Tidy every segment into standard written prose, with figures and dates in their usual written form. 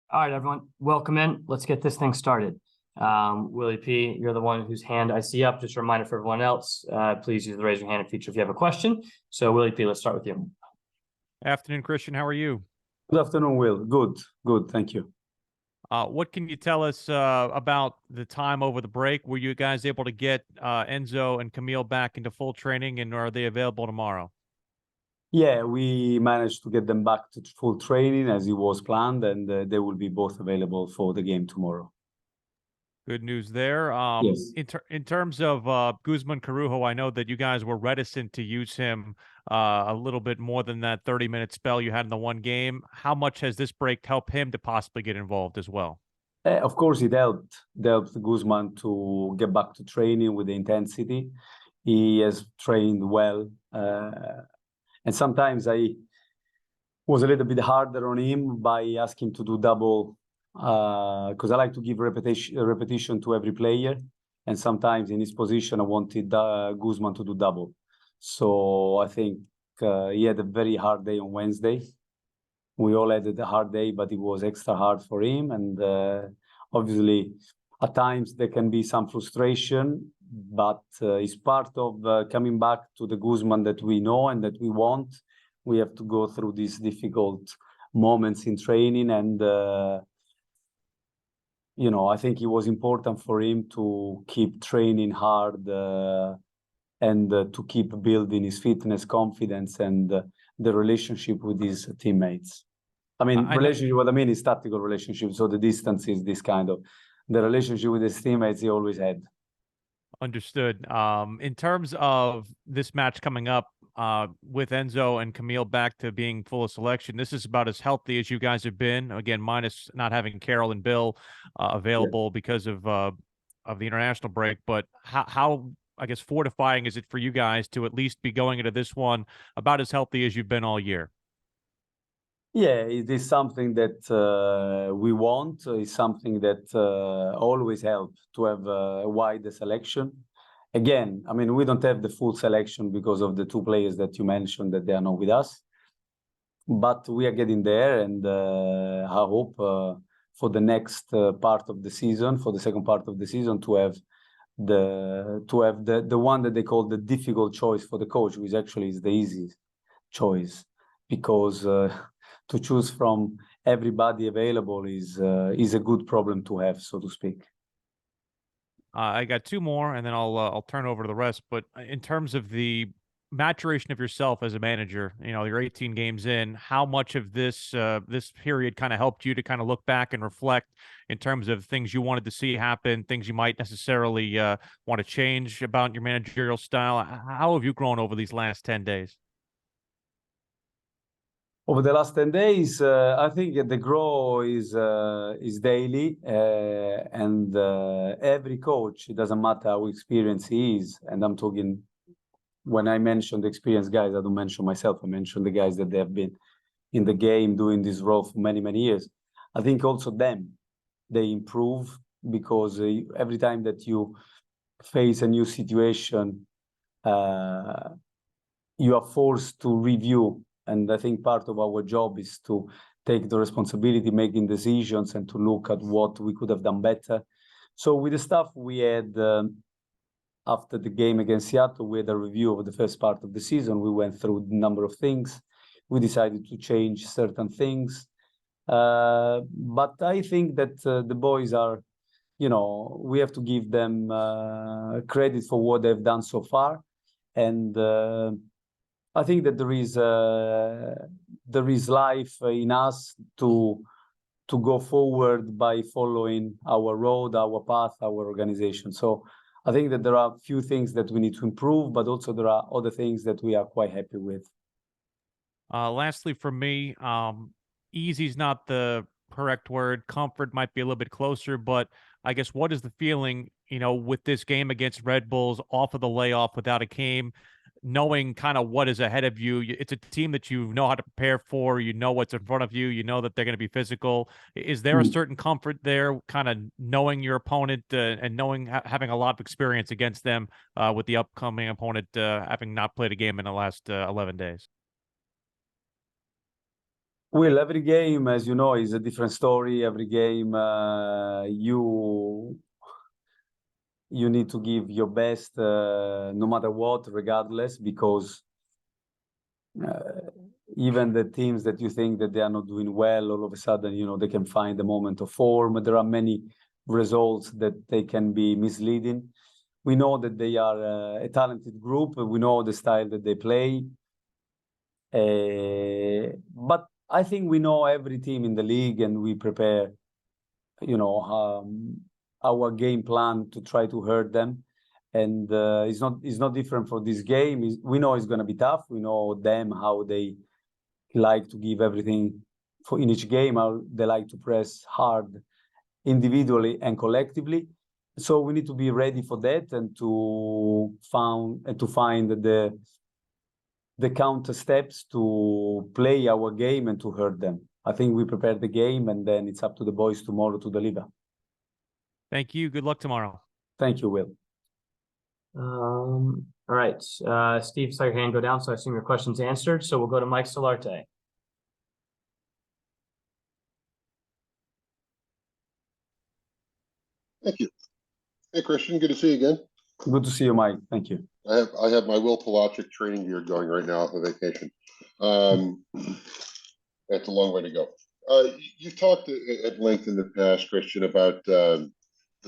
All right, everyone, welcome in. Let's get this thing started. Willie P, you're the one whose hand I see up. Just a reminder for everyone else, please use the raise your hand feature if you have a question. So Willie P, let's start with you. Afternoon, Christian. How are you? Good afternoon, Will. Good. Thank you. What can you tell us about the time over the break? Were you guys able to get Enzo and Camille back into full training, and are they available tomorrow? Yeah, we managed to get them back to full training as it was planned, and they will be both available for the game tomorrow. Good news there. Yes. In terms of Guzman Carujo, I know that you guys were reticent to use him a little bit more than that 30-minute spell you had in the one game. How much has this break helped him to possibly get involved as well? Of course, it helped Guzman to get back to training with the intensity. He has trained well, and sometimes I was a little bit harder on him by asking him to do double, because I like to give repetition to every player, and sometimes in his position I wanted Guzman to do double. So I think he had a very hard day on Wednesday. We all had a hard day, but it was extra hard for him, and obviously at times there can be some frustration, but it's part of coming back to the Guzman that we know and that we want. We have to go through these difficult moments in training, and I think it was important for him to keep training hard and to keep building his fitness, confidence, and the relationship with his teammates. I mean, relationship, what I mean is tactical relationship. So the distance is this kind of the relationship with his teammates he always had. Understood. In terms of this match coming up, with Enzo and Camille back to being full of selection, this is about as healthy as you guys have been. Again, minus not having Carol and Bill available because of the international break. But how I guess fortifying is it for you guys to at least be going into this one about as healthy as you've been all year? Yeah, it is something that we want. It's something that always helps to have a wider selection. Again, I mean, we don't have the full selection because of the two players that you mentioned that they are not with us. But we are getting there, and I hope for the next part of the season, for the second part of the season, to have the one that they call the difficult choice for the coach, which actually is the easiest choice, because to choose from everybody available is a good problem to have, so to speak. I got two more, and then I'll turn over to the rest. But in terms of the maturation of yourself as a manager, you're 18 games in. How much of this this period kind of helped you to kind of look back and reflect in terms of things you wanted to see happen, things you might necessarily want to change about your managerial style? How have you grown over these last 10 days? Over the last 10 days, I think the growth is daily, and every coach, it doesn't matter how experienced he is, and I'm talking, when I mention the experienced guys, I don't mention myself, I mention the guys that they have been in the game doing this role for many, many years. I think also they improve, because every time that you face a new situation, you are forced to review. And I think part of our job is to take the responsibility, making decisions, and to look at what we could have done better. So with the stuff we had after the game against Seattle, we had a review of the first part of the season. We went through a number of things. We decided to change certain things. But I think that the boys are, we have to give them credit for what they've done so far. And I think that there is life in us to go forward by following our road, our path, our organization. So I think that there are a few things that we need to improve, but also there are other things that we are quite happy with. Lastly, for me, easy is not the correct word. Comfort might be a little bit closer, but I guess what is the feeling, with this game against Red Bulls off of the layoff without a game, knowing kind of what is ahead of you? It's a team that you know how to prepare for. You know what's in front of you. You know that they're going to be physical. Is there a certain comfort there, kind of knowing your opponent and knowing having a lot of experience against them with the upcoming opponent having not played a game in the last 11 days? Well, every game, as you know, is a different story. Every game, you need to give your best, no matter what, regardless, because even the teams that you think that they are not doing well, all of a sudden, they can find a moment of form. There are many results that they can be misleading. We know that they are a talented group. We know the style that they play. But I think we know every team in the league, and we prepare, our game plan to try to hurt them. And it's not different for this game. We know it's going to be tough. We know them, how they like to give everything in each game, how they like to press hard individually and collectively. So we need to be ready for that, and to find the counter steps to play our game and to hurt them. I think we prepared the game, and then it's up to the boys tomorrow to deliver. Thank you. Good luck tomorrow. Thank you, Will. All right. Steve, saw your hand go down, so I assume your question's answered. So we'll go to Mike Solarte. Thank you. Hey, Christian, good to see you again. Good to see you, Mike. Thank you. I have my Will Pelagic training gear going right now on vacation. That's a long way to go. You've talked at length in the past, Christian, about the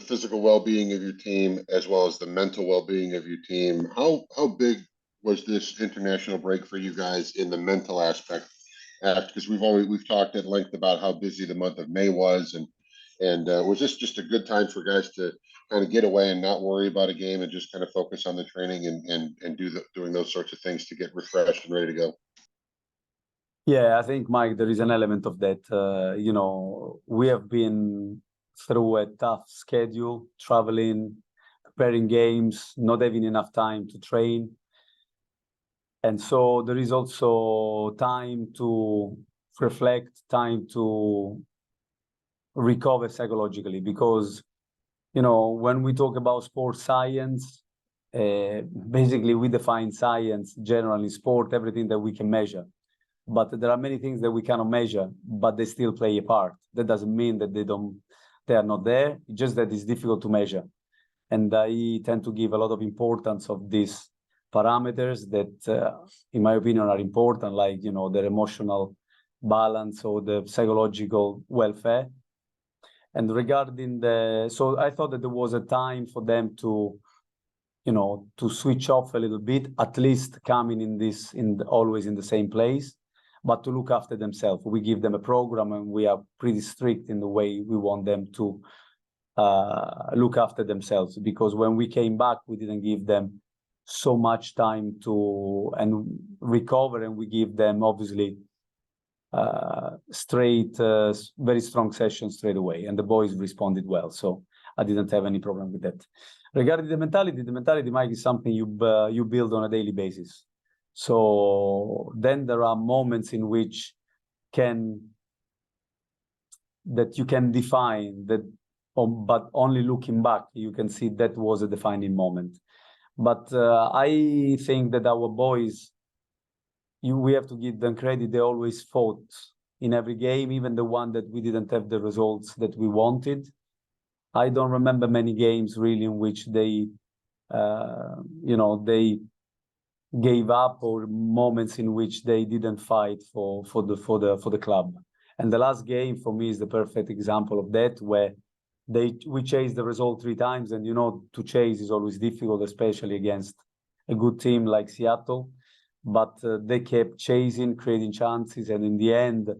physical well-being of your team as well as the mental well-being of your team. How big was this international break for you guys in the mental aspect? Because we've talked at length about how busy the month of May was, and was this just a good time for guys to kind of get away and not worry about a game and just kind of focus on the training and doing those sorts of things to get refreshed and ready to go? Yeah, I think, Mike, there is an element of that. We have been through a tough schedule, traveling, preparing games, not having enough time to train. And so there is also time to reflect, time to recover psychologically, because, when we talk about sports science, basically we define science generally sport, everything that we can measure. But there are many things that we cannot measure, but they still play a part. That doesn't mean that they are not there, just that it's difficult to measure. And I tend to give a lot of importance of these parameters that, in my opinion, are important, like, their emotional balance or the psychological welfare. And regarding so I thought that there was a time for them to, to switch off a little bit, at least coming always in the same place, but to look after themselves. We give them a program, and we are pretty strict in the way we want them to look after themselves, because when we came back, we didn't give them so much time to recover, and we give them obviously very strong sessions straight away, and the boys responded well. So I didn't have any problem with that. Regarding the mentality, Mike, is something you build on a daily basis. So then there are moments in which you can define that, but only looking back, you can see that was a defining moment. But I think that our boys, we have to give them credit. They always fought in every game, even the one that we didn't have the results that we wanted. I don't remember many games really in which they gave up, or moments in which they didn't fight for the club. And the last game for me is the perfect example of that, where we chased the result 3 times, and to chase is always difficult, especially against a good team like Seattle. But they kept chasing, creating chances, and in the end,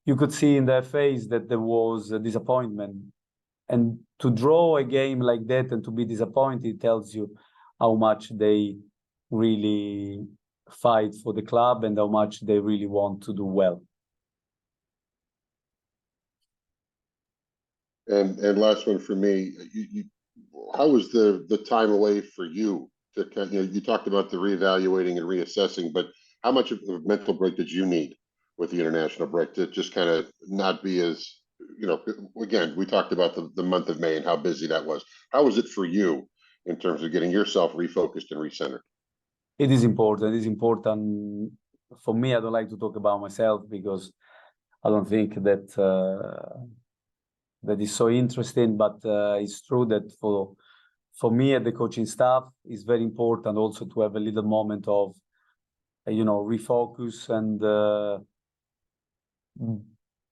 you could see in their face that there was a disappointment. And to draw a game like that and to be disappointed tells you how much they really fight for the club and how much they really want to do well. And last one for me, how was the time away for you? You talked about the reevaluating and reassessing, but how much of a mental break did you need with the international break to just kind of not be as, again, we talked about the month of May and how busy that was. How was it for you in terms of getting yourself refocused and recentered? It is important. It is important for me. I don't like to talk about myself because I don't think that that is so interesting, but it's true that for me and the coaching staff, it's very important also to have a little moment of, refocus and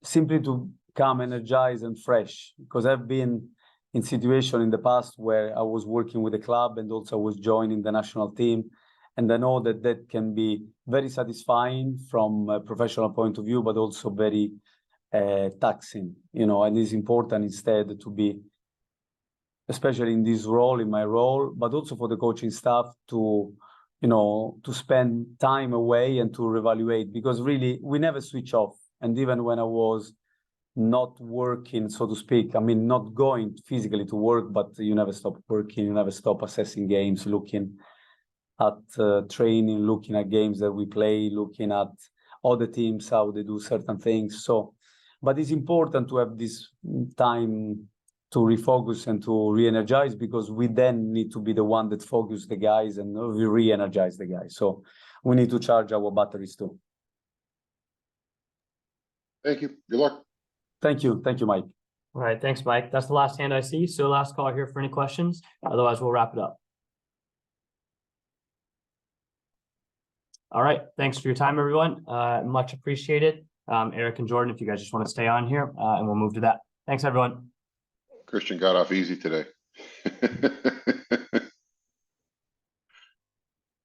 simply to come energized and fresh. Because I've been in situation in the past where I was working with the club and also was joining the national team. And I know that that can be very satisfying from a professional point of view, but also very taxing, and it's important instead to be, especially in this role, in my role, but also for the coaching staff to, to spend time away and to reevaluate, because really we never switch off. And even when I was not working, so to speak, I mean, not going physically to work, but you never stop working, you never stop assessing games, looking at training, looking at games that we play, looking at other teams, how they do certain things. So, but it's important to have this time to refocus and to re-energize, because we then need to be the one that focus the guys and we re-energize the guys. So we need to charge our batteries too. Thank you. Good luck. Thank you. Thank you, Mike. All right, thanks, Mike. That's the last hand I see. So last call here for any questions. Otherwise, we'll wrap it up. All right, thanks for your time, everyone. Much appreciated. Eric and Jordan, if you guys just want to stay on here, and we'll move to that. Thanks, everyone. Christian got off easy today.